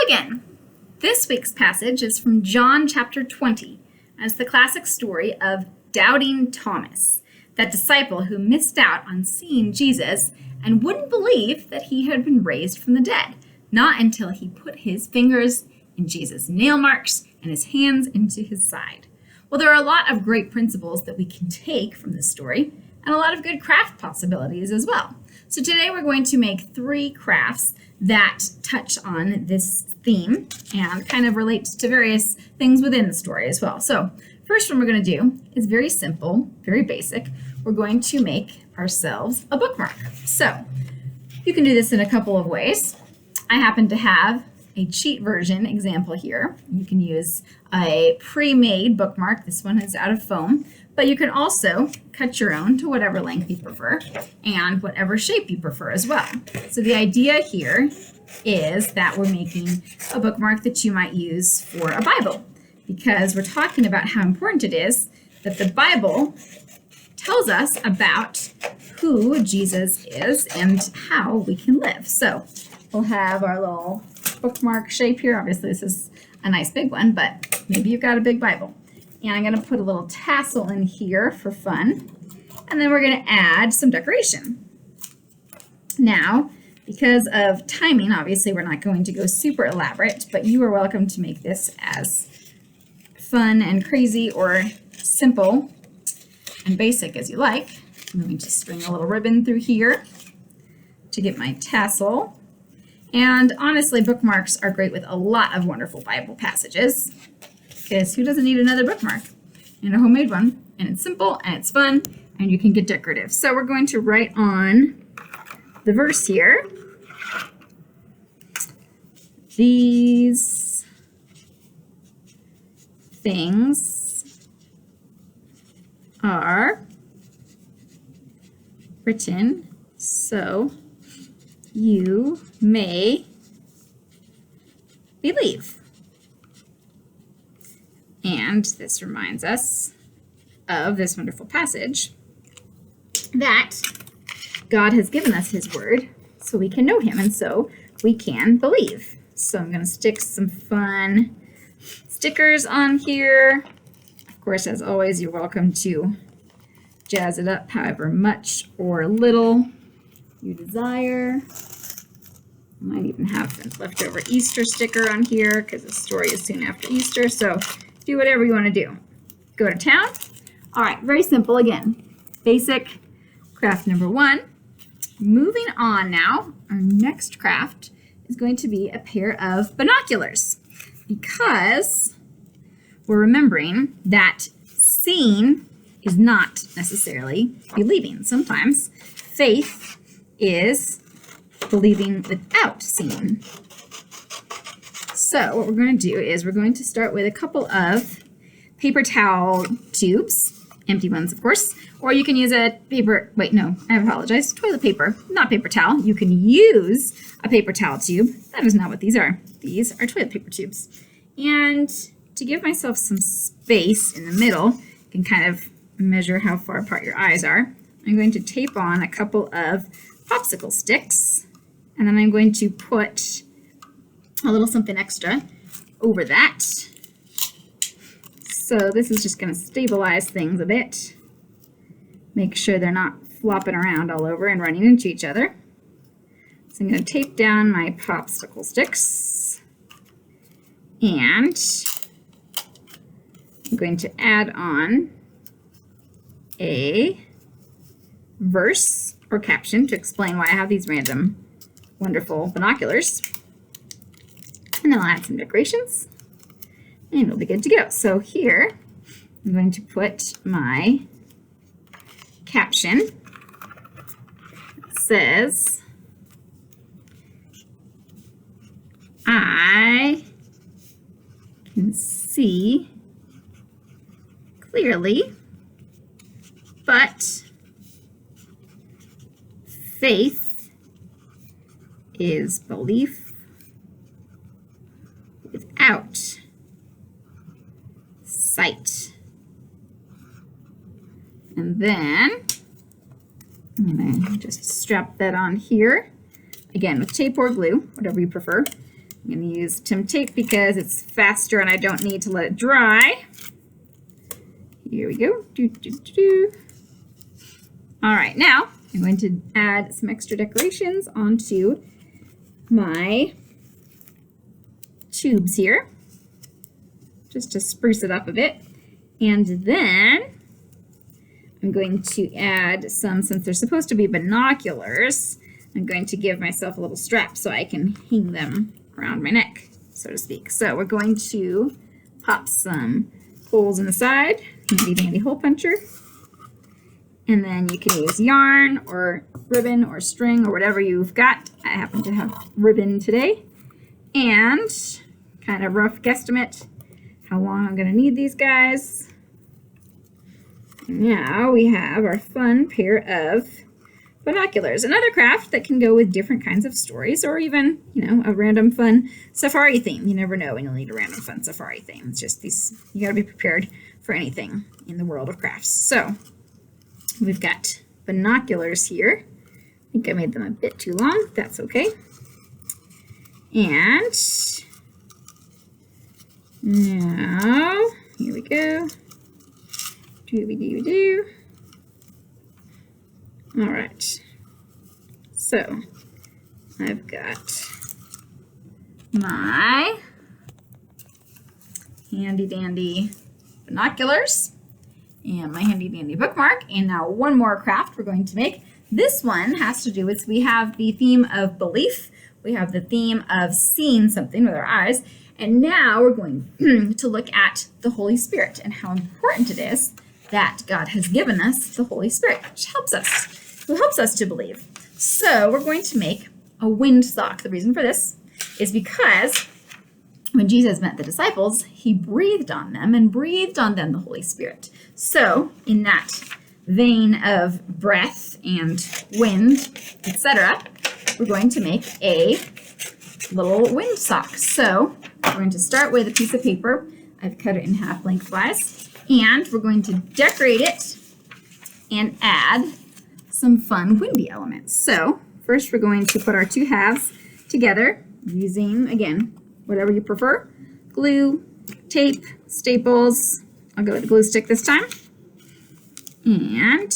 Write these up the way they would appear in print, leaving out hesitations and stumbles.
again. This week's passage is from John chapter 20, and it's the classic story of doubting Thomas, that disciple who missed out on seeing Jesus and wouldn't believe that he had been raised from the dead, not until he put his fingers in Jesus' nail marks and his hands into his side. Well, there are a lot of great principles that we can take from this story, and a lot of good craft possibilities as well. So today we're going to make 3 crafts that touch on this theme and kind of relates to various things within the story as well. So first one we're going to do is very simple, very basic. We're going to make ourselves a bookmark. So you can do this in a couple of ways. I happen to have a cheat version example here. You can use a pre-made bookmark. This one is out of foam, but you can also cut your own to whatever length you prefer and whatever shape you prefer as well. So the idea here is that we're making a bookmark that you might use for a Bible, because we're talking about how important it is that the Bible tells us about who Jesus is and how we can live. So we'll have our little bookmark shape here. Obviously this is a nice big one, but maybe you've got a big Bible. And I'm going to put a little tassel in here for fun. And then we're going to add some decoration. Now, because of timing, obviously we're not going to go super elaborate, but you are welcome to make this as fun and crazy or simple and basic as you like. I'm going to string a little ribbon through here to get my tassel. And honestly, bookmarks are great with a lot of wonderful Bible passages, because who doesn't need another bookmark? And a homemade one, and it's simple and it's fun and you can get decorative. So we're going to write on the verse here. These things are written so you may believe. And this reminds us of this wonderful passage that God has given us his word so we can know him and so we can believe. So I'm going to stick some fun stickers on here. Of course, as always, you're welcome to jazz it up however much or little you desire. I might even have some leftover Easter sticker on here because the story is soon after Easter. So do whatever you want to do. Go to town. All right, very simple again. Basic craft number 1. Moving on now, our next craft is going to be a pair of binoculars, because we're remembering that seeing is not necessarily believing. Sometimes faith is believing without seeing. So what we're going to do is we're going to start with a couple of paper towel tubes, empty ones of course, or you can use a paper, wait, no, I apologize, toilet paper, not paper towel. You can use a paper towel tube. That is not what these are. These are toilet paper tubes. And to give myself some space in the middle, you can kind of measure how far apart your eyes are. I'm going to tape on a couple of popsicle sticks, and then I'm going to put a little something extra over that. So this is just going to stabilize things a bit. Make sure they're not flopping around all over and running into each other. So I'm going to tape down my popsicle sticks, and I'm going to add on a verse or caption to explain why I have these random wonderful binoculars. And then I'll add some decorations and we'll be good to go. So here I'm going to put my caption. It says, I can see clearly, but faith is belief without sight. And then I'm going to just strap that on here, again with tape or glue, whatever you prefer. I'm going to use Tim tape because it's faster and I don't need to let it dry. Here we go. All right, now I'm going to add some extra decorations onto my tubes here, just to spruce it up a bit. And then I'm going to add some, since they're supposed to be binoculars, I'm going to give myself a little strap so I can hang them around my neck, so to speak. So we're going to pop some holes in the side, handy dandy hole puncher. And then you can use yarn or ribbon or string or whatever you've got. I happen to have ribbon today. And kind of rough guesstimate how long I'm going to need these guys. Now we have our fun pair of binoculars. Another craft that can go with different kinds of stories, or even, you know, a random fun safari theme. You never know when you'll need a random fun safari theme. It's just these, you got to be prepared for anything in the world of crafts. So we've got binoculars here. I think I made them a bit too long. That's okay. And now, here we go. Dooby-doo-doo. All right. So, I've got my handy-dandy binoculars and my handy-dandy bookmark. And now one more craft we're going to make. This one has to do with, we have the theme of belief. We have the theme of seeing something with our eyes. And now we're going to look at the Holy Spirit and how important it is that God has given us the Holy Spirit, which helps us to believe. So we're going to make a windsock. The reason for this is because when Jesus met the disciples, he breathed on them and breathed on them the Holy Spirit. So in that vein of breath and wind, etc., we're going to make a little windsock. So we're going to start with a piece of paper. I've cut it in half lengthwise, and we're going to decorate it and add some fun windy elements. So first we're going to put our two halves together using, again, whatever you prefer, glue, tape, staples. I'll go with a glue stick this time. And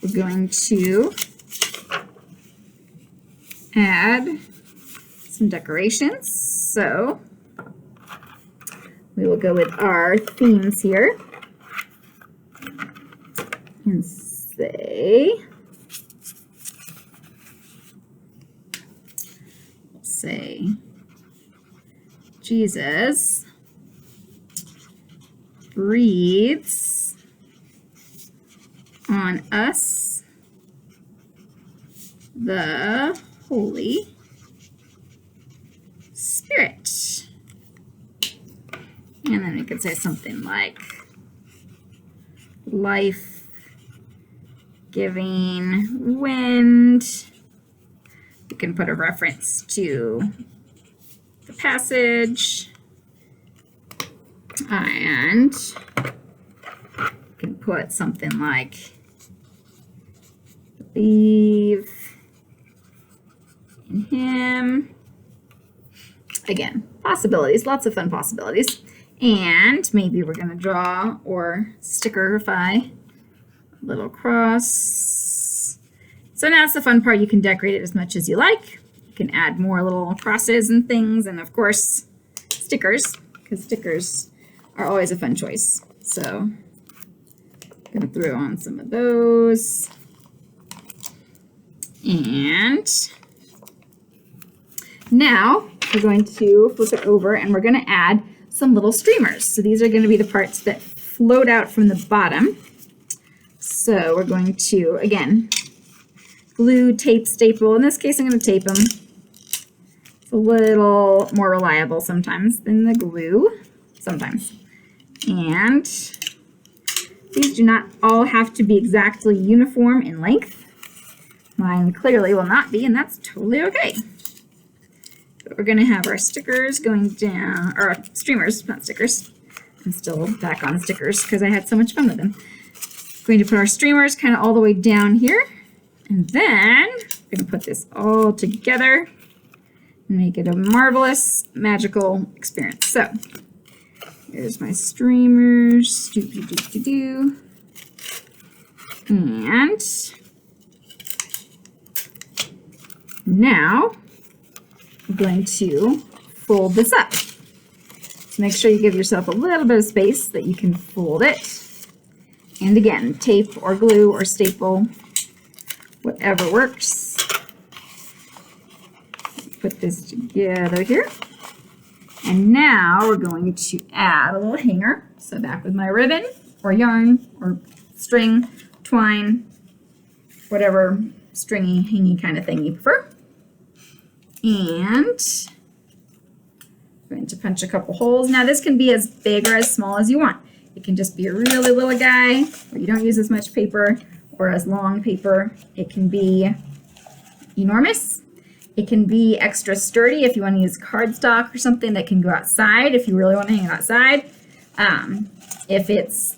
we're going to add some decorations. So we will go with our themes here and say, Jesus breathes on us the Holy Spirit. And then we could say something like life-giving wind. We can put a reference to the passage, and we can put something like believe in him. Again, possibilities, lots of fun possibilities. And maybe we're going to draw or stickerify a little cross. So now it's the fun part. You can decorate it as much as you like. You can add more little crosses and things, and of course stickers, because stickers are always a fun choice. So I'm going to throw on some of those. And now we're going to flip it over and we're going to add some little streamers. So these are going to be the parts that float out from the bottom. So we're going to, again, glue, tape, staple. In this case, I'm going to tape them. It's a little more reliable sometimes than the glue, sometimes. And these do not all have to be exactly uniform in length. Mine clearly will not be, and that's totally okay. But we're going to have our stickers going down, or streamers, not stickers. I'm still back on stickers because I had so much fun with them. Going to put our streamers kind of all the way down here. And then we're going to put this all together and make it a marvelous, magical experience. So here's my streamers. And now I'm going to fold this up. So make sure you give yourself a little bit of space that you can fold it. And again, tape or glue or staple, whatever works. Put this together here. And now we're going to add a little hanger. So back with my ribbon or yarn or string, twine, whatever stringy, hangy kind of thing you prefer. And I'm going to punch a couple holes. Now this can be as big or as small as you want. It can just be a really little guy where you don't use as much paper or as long paper. It can be enormous. It can be extra sturdy if you want to use cardstock or something that can go outside if you really want to hang it outside. If it's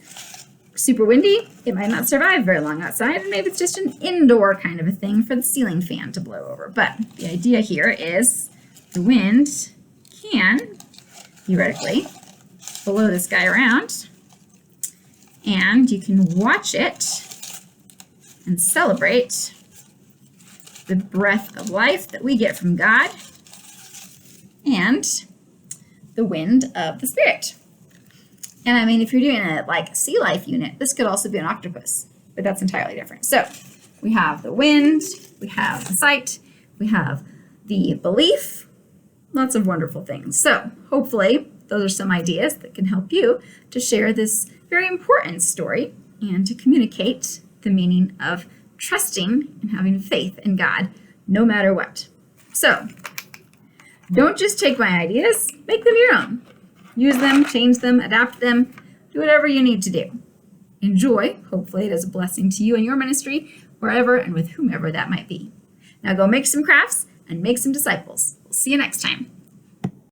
super windy, it might not survive very long outside, and maybe it's just an indoor kind of a thing for the ceiling fan to blow over. But the idea here is the wind can, theoretically, blow this guy around, and you can watch it and celebrate the breath of life that we get from God and the wind of the Spirit. And I mean, if you're doing a like sea life unit, this could also be an octopus, but that's entirely different. So we have the wind, we have the sight, we have the belief, lots of wonderful things. So hopefully those are some ideas that can help you to share this very important story and to communicate the meaning of trusting and having faith in God no matter what. So don't just take my ideas, make them your own. Use them, change them, adapt them, do whatever you need to do. Enjoy. Hopefully it is a blessing to you and your ministry, wherever and with whomever that might be. Now go make some crafts and make some disciples. We'll see you next time.